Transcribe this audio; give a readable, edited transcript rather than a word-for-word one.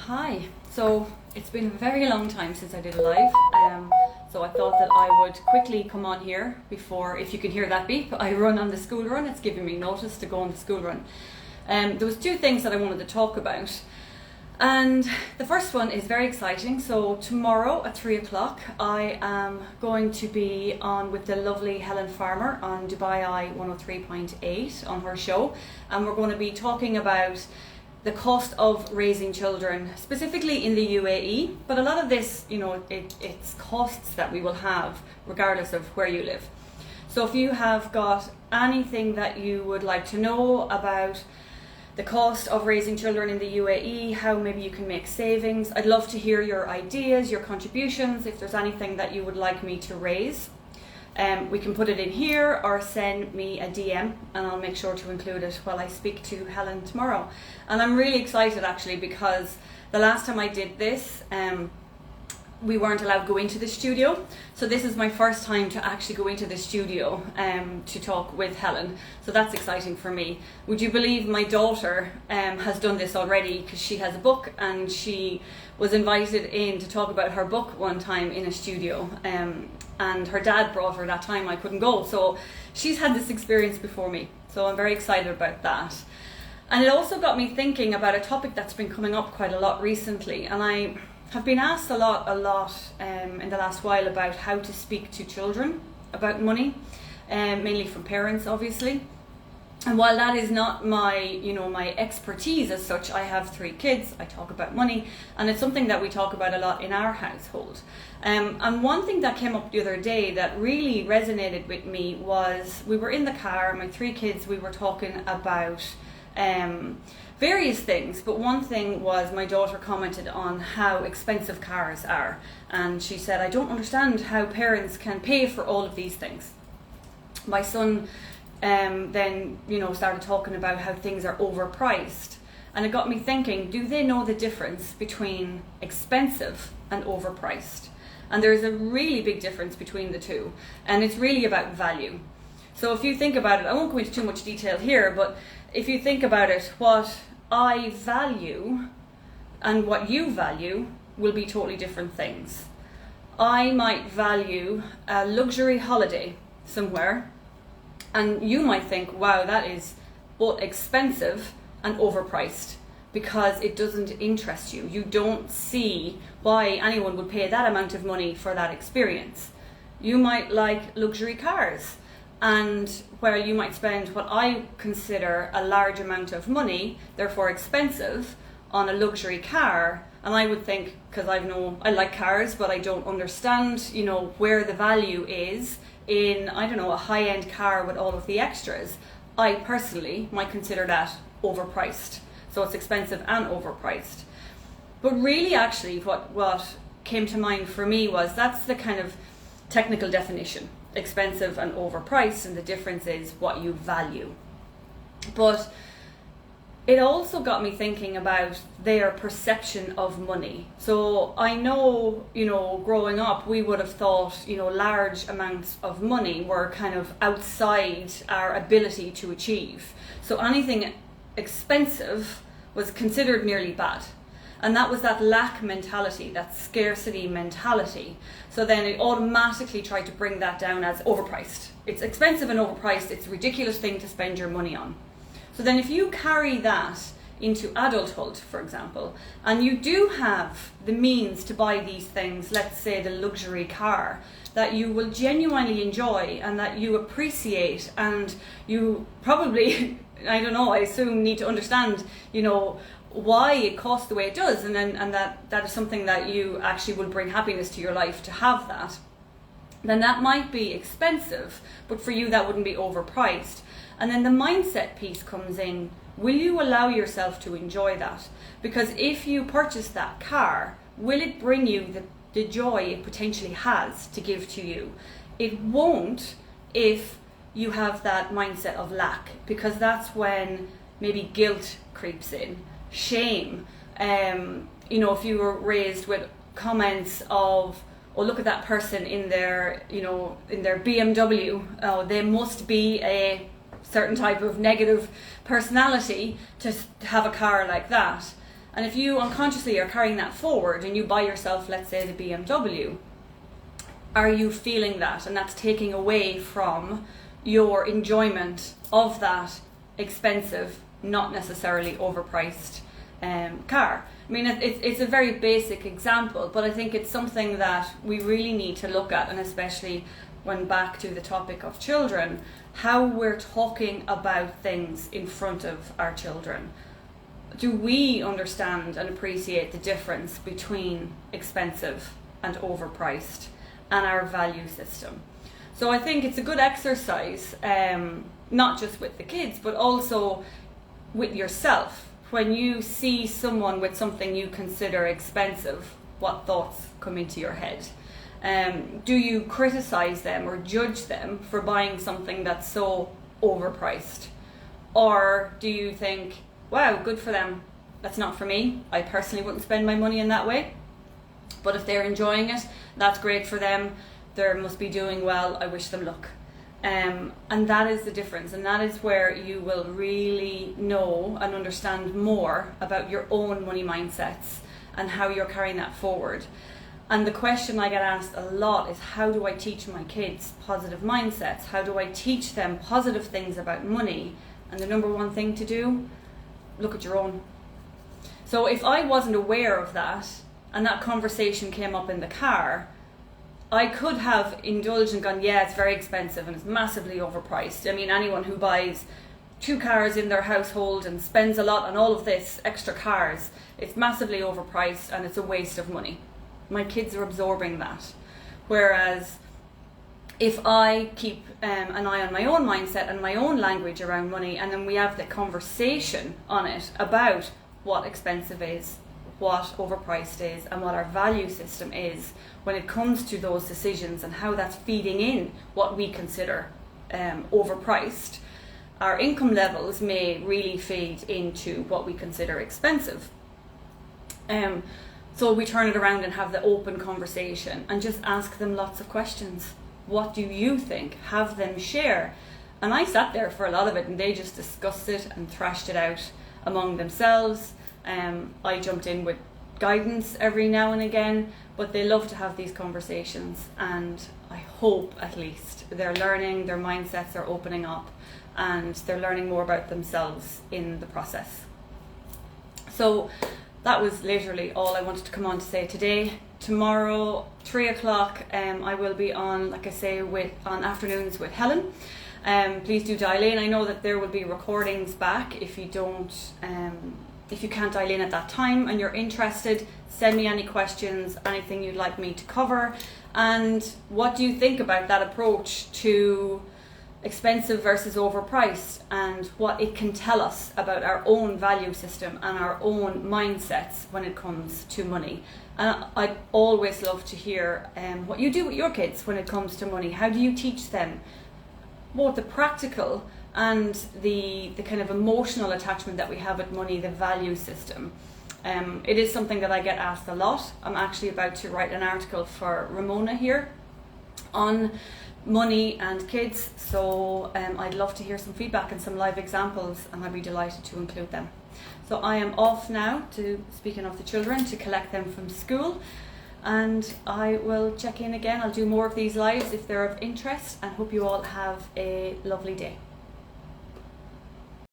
Hi. So it's been a very long time since I did a live, so I thought that I would quickly come on here before, if you can hear that beep, I run on the school run. It's giving me notice to go on the school run. There was two things that I wanted to talk about, and the first one is very exciting. So tomorrow at 3 o'clock I am going to be on with the lovely Helen Farmer on Dubai Eye 103.8 on her show, and we're going to be talking about the cost of raising children, specifically in the UAE, but a lot of this, it's costs that we will have regardless of where you live. So if you have got anything that you would like to know about the cost of raising children in the UAE, how maybe you can make savings, I'd love to hear your ideas, your contributions, if there's anything that you would like me to raise. We can put it in here or send me a DM and I'll make sure to include it while I speak to Helen tomorrow. And I'm really excited actually, because the last time I did this, we weren't allowed to go into the studio. So this is my first time to actually go into the studio to talk with Helen. So that's exciting for me. Would you believe my daughter has done this already, because she has a book and she was invited in to talk about her book one time in a studio. And her dad brought her that time I couldn't go. So she's had this experience before me. So I'm very excited about that. And it also got me thinking about a topic that's been coming up quite a lot recently. And I have been asked a lot in the last while about how to speak to children about money, mainly from parents, obviously. And while that is not my expertise as such, I have 3 kids, I talk about money, and it's something that we talk about a lot in our household. And one thing that came up the other day that really resonated with me was, we were in the car, my 3 kids, we were talking about various things, but one thing was my daughter commented on how expensive cars are, and she said, I don't understand how parents can pay for all of these things. My son then started talking about how things are overpriced, and it got me thinking, do they know the difference between expensive and overpriced? And there's a really big difference between the two, and it's really about value. So if you think about it, I won't go into too much detail here, but if you think about it, what I value and what you value will be totally different things. I might value a luxury holiday somewhere, and you might think, wow, that is both expensive and overpriced, because it doesn't interest you. You don't see why anyone would pay that amount of money for that experience. You might like luxury cars, and where you might spend what I consider a large amount of money, therefore expensive, on a luxury car, and I would think, because I like cars, but I don't understand, where the value is in, a high-end car with all of the extras. I personally might consider that overpriced. So it's expensive and overpriced. But really, actually, what came to mind for me was, that's the kind of technical definition, expensive and overpriced, and the difference is what you value. But it also got me thinking about their perception of money. So I know, growing up, we would have thought, large amounts of money were kind of outside our ability to achieve. So anything expensive was considered nearly bad. And that was that lack mentality, that scarcity mentality. So then it automatically tried to bring that down as overpriced. It's expensive and overpriced. It's a ridiculous thing to spend your money on. So then if you carry that into adulthood, for example, and you do have the means to buy these things, let's say the luxury car, that you will genuinely enjoy and that you appreciate, and you probably, I assume need to understand, why it costs the way it does, and that is something that you actually will bring happiness to your life to have that, then that might be expensive, but for you that wouldn't be overpriced. And then the mindset piece comes in. Will you allow yourself to enjoy that? Because if you purchase that car, will it bring you the joy it potentially has to give to you? It won't if you have that mindset of lack, because that's when maybe guilt creeps in, shame. If you were raised with comments of, oh, look at that person in their BMW, oh, they must be a certain type of negative personality to have a car like that. And if you unconsciously are carrying that forward and you buy yourself, let's say, the BMW, are you feeling that? And that's taking away from your enjoyment of that expensive, not necessarily overpriced car. I mean, it's a very basic example, but I think it's something that we really need to look at, and especially when back to the topic of children, how we're talking about things in front of our children. Do we understand and appreciate the difference between expensive and overpriced and our value system? So I think it's a good exercise, not just with the kids, but also with yourself. When you see someone with something you consider expensive, what thoughts come into your head? Do you criticize them or judge them for buying something that's so overpriced? Or do you think, wow, good for them, that's not for me, I personally wouldn't spend my money in that way, but if they're enjoying it, that's great for them, they must be doing well, I wish them luck. And that is the difference, and that is where you will really know and understand more about your own money mindsets and how you're carrying that forward. And the question I get asked a lot is, how do I teach my kids positive mindsets? How do I teach them positive things about money? And the number one thing to do, look at your own. So if I wasn't aware of that, and that conversation came up in the car, I could have indulged and gone, yeah, it's very expensive and it's massively overpriced. I mean, anyone who buys 2 cars in their household and spends a lot on all of this extra cars, it's massively overpriced and it's a waste of money. My kids are absorbing that. Whereas if I keep an eye on my own mindset and my own language around money, and then we have the conversation on it about what expensive is, what overpriced is, and what our value system is when it comes to those decisions and how that's feeding in what we consider overpriced, our income levels may really feed into what we consider expensive. So we turn it around and have the open conversation and just ask them lots of questions. What do you think? Have them share. And I sat there for a lot of it and they just discussed it and thrashed it out among themselves. I jumped in with guidance every now and again, but they love to have these conversations, and I hope at least they're learning, their mindsets are opening up, and they're learning more about themselves in the process. So that was literally all I wanted to come on to say today. Tomorrow, 3 o'clock, I will be on, like I say, on afternoons with Helen. Please do dial in. I know that there will be recordings back. If you can't dial in at that time and you're interested, send me any questions, anything you'd like me to cover. And what do you think about that approach to expensive versus overpriced, and what it can tell us about our own value system and our own mindsets when it comes to money? And I'd always love to hear what you do with your kids when it comes to money. How do you teach them both the practical and the kind of emotional attachment that we have with money, the value system? It is something that I get asked a lot. I'm actually about to write an article for Ramona here on money and kids, so I'd love to hear some feedback and some live examples, and I'd be delighted to include them. So I am off now, speaking of the children, to collect them from school, and I will check in again. I'll do more of these lives if they're of interest, and hope you all have a lovely day.